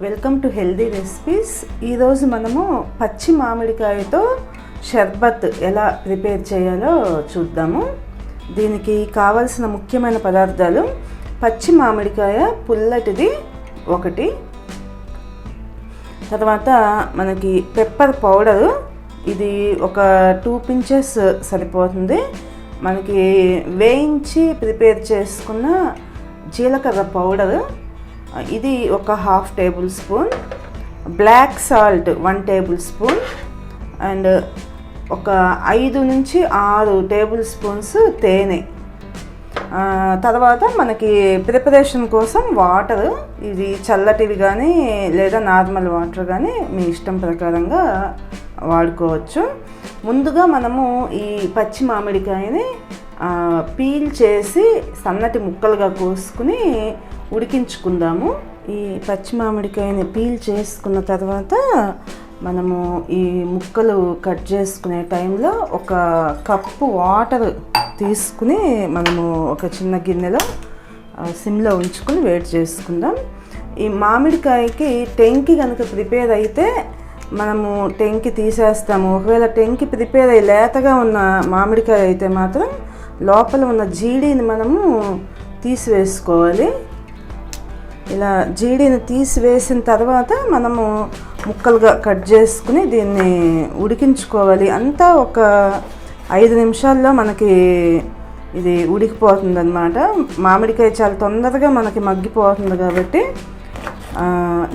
Welcome to healthy recipes. ఈరోజు మనము పచ్చి మామిడికాయతో షర్బత్ ఎలా ప్రిపేర్ చేయాలో చూద్దాము. దీనికి కావలసిన ముఖ్యమైన పదార్థాలు: పచ్చి మామిడికాయ పుల్లటిది ఒకటి, తర్వాత మనకి పెప్పర్ పౌడరు, ఇది ఒక 2 pinches సరిపోతుంది. మనకి వేయించి ప్రిపేర్ చేసుకున్న జీలకర్ర పౌడరు, ఇది ఒక 1/2 tablespoon, black salt 1 tablespoon, and ఒక 5 నుంచి 6 tablespoons తేనె. తర్వాత మనకి ప్రిపరేషన్ కోసం వాటర్, ఇది చల్లటివి కానీ లేదా నార్మల్ వాటర్ కానీ మీ ఇష్టం ప్రకారంగా వాడుకోవచ్చు. ముందుగా మనము ఈ పచ్చి మామిడికాయని పీల్ చేసి సన్నటి ముక్కలుగా కోసుకుని ఉడికించుకుందాము. ఈ పచ్చి మామిడికాయని పీల్ చేసుకున్న తర్వాత మనము ఈ ముక్కలు కట్ చేసుకునే టైంలో ఒక కప్పు వాటర్ తీసుకుని మనము ఒక చిన్న గిన్నెలో సిమ్లో ఉంచుకొని వేడి చేసుకుందాం. ఈ మామిడికాయకి టెంకి కనుక ప్రిపేర్ అయితే మనము టెంకి తీసేస్తాము. ఒకవేళ టెంకి ప్రిపేర్ అయ్యి లేతగా ఉన్న మామిడికాయ అయితే మాత్రం లోపల ఉన్న జీడీని మనము తీసివేసుకోవాలి. ఇలా జీడీని తీసివేసిన తర్వాత మనము ముక్కలుగా కట్ చేసుకుని దీన్ని ఉడికించుకోవాలి. అంతా ఒక 5 నిమిషాల్లో మనకి ఇది ఉడికిపోతుంది అన్నమాట. మామిడికాయ చాలా తొందరగా మనకి మగ్గిపోతుంది కాబట్టి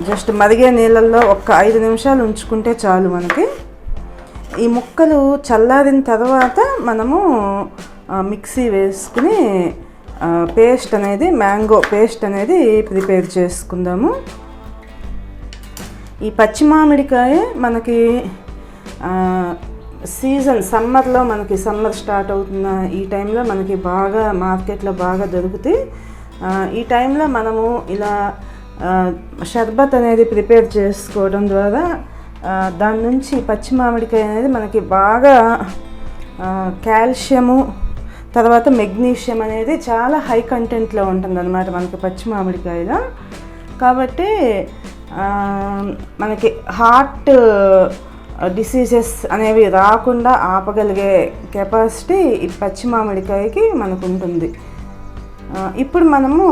జస్ట్ మరిగే నీళ్ళల్లో ఒక 5 నిమిషాలు ఉంచుకుంటే చాలు మనకి. ఈ ముక్కలు చల్లారిన తర్వాత మనము మిక్సీ వేసుకుని పేస్ట్ అనేది, మ్యాంగో పేస్ట్ అనేది ప్రిపేర్ చేసుకుందాము. ఈ పచ్చి మామిడికాయ మనకి సీజన్ సమ్మర్లో, మనకి సమ్మర్ స్టార్ట్ అవుతున్న ఈ టైంలో మనకి బాగా మార్కెట్లో బాగా దొరుకుతాయి. ఈ టైంలో మనము ఇలా షర్బత్ అనేది ప్రిపేర్ చేసుకోవడం ద్వారా దాని నుంచి పచ్చి మామిడికాయ అనేది మనకి బాగా కాల్షియము, తర్వాత మెగ్నీషియం అనేది చాలా హై కంటెంట్లో ఉంటుందన్నమాట మనకి పచ్చి మామిడికాయలో. కాబట్టి మనకి హార్ట్ డిసీజెస్ అనేవి రాకుండా ఆపగలిగే కెపాసిటీ ఈ పచ్చి మామిడికాయకి మనకు ఉంటుంది. ఇప్పుడు మనము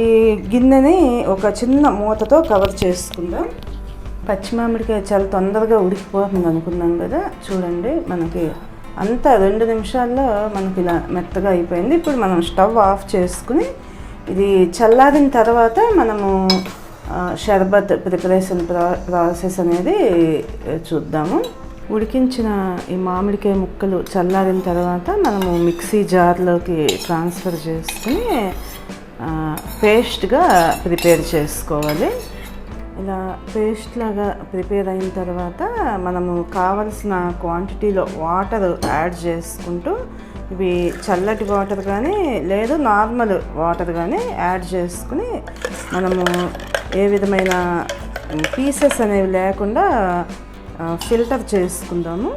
ఈ గిన్నెని ఒక చిన్న మూతతో కవర్ చేసుకుందాం. పచ్చి మామిడికాయ చాలా తొందరగా ఉడికిపోతుంది అనుకున్నాం కదా, చూడండి మనకి అంతా 2 నిమిషాల్లో మనకి ఇలా మెత్తగా అయిపోయింది. ఇప్పుడు మనం స్టవ్ ఆఫ్ చేసుకుని ఇది చల్లారిన తర్వాత మనము షర్బత్ ప్రిపరేషన్ ప్రాసెస్ అనేది చూద్దాము. ఉడికించిన ఈ మామిడికాయ ముక్కలు చల్లారిన తర్వాత మనము మిక్సీ జార్లోకి ట్రాన్స్ఫర్ చేసుకుని పేస్ట్గా ప్రిపేర్ చేసుకోవాలి. ఇలా పేస్ట్ లాగా ప్రిపేర్ అయిన తర్వాత మనము కావలసిన క్వాంటిటీలో వాటర్ యాడ్ చేసుకుంటూ, ఇవి చల్లటి వాటర్ కానీ లేదు నార్మల్ వాటర్ కానీ యాడ్ చేసుకుని మనము ఏ విధమైన పీసెస్ అనేవి లేకుండా ఫిల్టర్ చేసుకుందాము.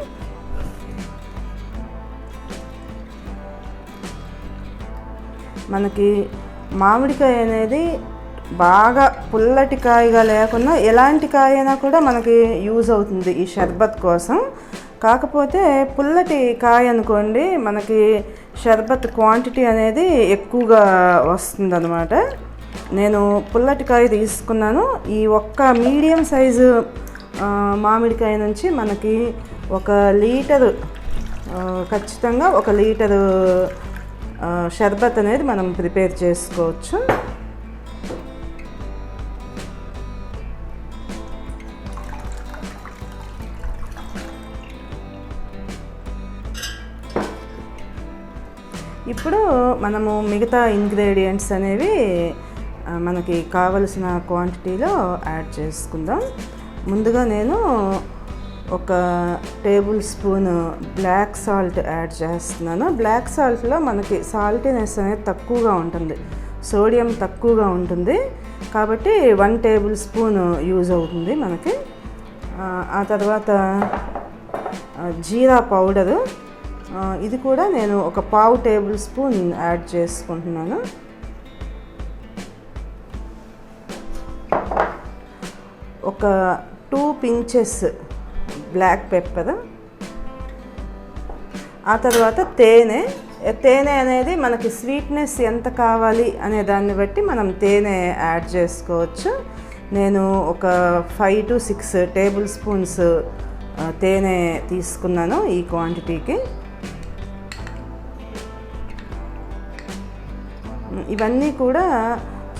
మనకి మామిడికాయ అనేది బాగా పుల్లటి కాయగా లేకుండా ఎలాంటి కాయ అయినా కూడా మనకి యూజ్ అవుతుంది ఈ షర్బత్ కోసం. కాకపోతే పుల్లటి కాయ అనుకోండి, మనకి షర్బత్ క్వాంటిటీ అనేది ఎక్కువగా వస్తుంది అన్నమాట. నేను పుల్లటి కాయ తీసుకున్నాను. ఈ ఒక్క మీడియం సైజు మామిడికాయ నుంచి మనకి 1 లీటరు, ఖచ్చితంగా 1 లీటరు షర్బత్ అనేది మనం ప్రిపేర్ చేసుకోవచ్చు. ఇప్పుడు మనము మిగతా ఇంగ్రీడియంట్స్ అనేవి మనకి కావలసిన క్వాంటిటీలో యాడ్ చేసుకుందాం. ముందుగా నేను 1 tablespoon బ్లాక్ సాల్ట్ యాడ్ చేస్తున్నాను. బ్లాక్ సాల్ట్లో మనకి సాల్టీనెస్ అనేది తక్కువగా ఉంటుంది, సోడియం తక్కువగా ఉంటుంది కాబట్టి 1 tablespoon యూజ్ అవుతుంది మనకి. ఆ తర్వాత జీరా పౌడరు, ఇది కూడా నేను 1/4 tablespoon యాడ్ చేసుకుంటున్నాను. ఒక 2 pinches బ్లాక్ పెప్పర్, ఆ తర్వాత తేనె అనేది మనకి స్వీట్నెస్ ఎంత కావాలి అనే దాన్ని బట్టి మనం తేనె యాడ్ చేసుకోవచ్చు. నేను ఒక 5 to 6 టేబుల్ స్పూన్స్ తేనె తీసుకున్నాను ఈ క్వాంటిటీకి. ఇవన్నీ కూడా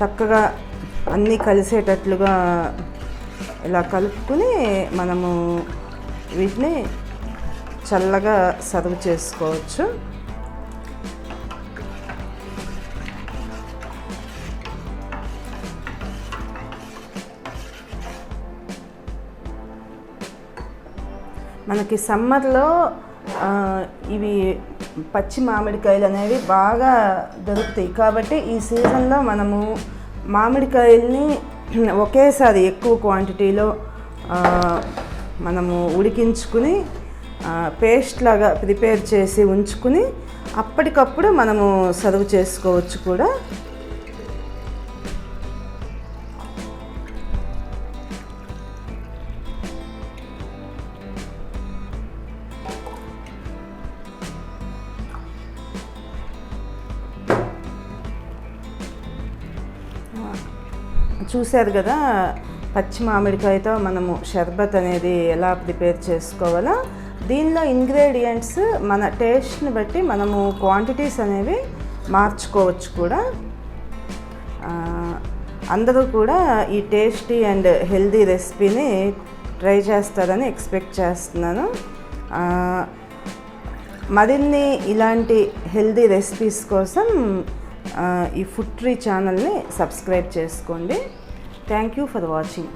చక్కగా అన్నీ కలిసేటట్లుగా ఇలా కలుపుకుని మనము వీటిని చల్లగా సర్వ్ చేసుకోవచ్చు. మనకి సమ్మర్లో ఇవి పచ్చి మామిడికాయలు అనేవి బాగా దొరుకుతాయి కాబట్టి ఈ సీజన్లో మనము మామిడికాయల్ని ఒకేసారి ఎక్కువ క్వాంటిటీలో మనము ఉడికించుకుని పేస్ట్ లాగా ప్రిపేర్ చేసి ఉంచుకుని అప్పటికప్పుడు మనము సర్వ్ చేసుకోవచ్చు కూడా. చూశారు కదా పచ్చి మామిడికాయతో మనము షర్బత్ అనేది ఎలా ప్రిపేర్ చేసుకోవాలో. దీనిలో ఇంగ్రీడియంట్స్ మన టేస్ట్ని బట్టి మనము క్వాంటిటీస్ అనేవి మార్చుకోవచ్చు కూడా. అందరూ కూడా ఈ టేస్టీ అండ్ హెల్దీ రెసిపీని ట్రై చేస్తారని ఎక్స్పెక్ట్ చేస్తున్నాను. మరిన్ని ఇలాంటి హెల్దీ రెసిపీస్ కోసం ఈ ఫుడ్ ట్రీ ఛానల్ని సబ్స్క్రైబ్ చేసుకోండి. Thank you for watching.